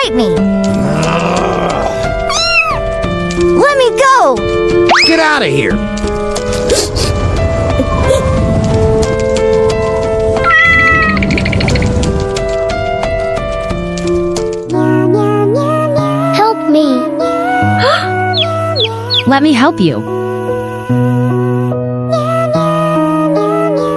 bite me! Let me go! Get out of here! Help me! Let me help you.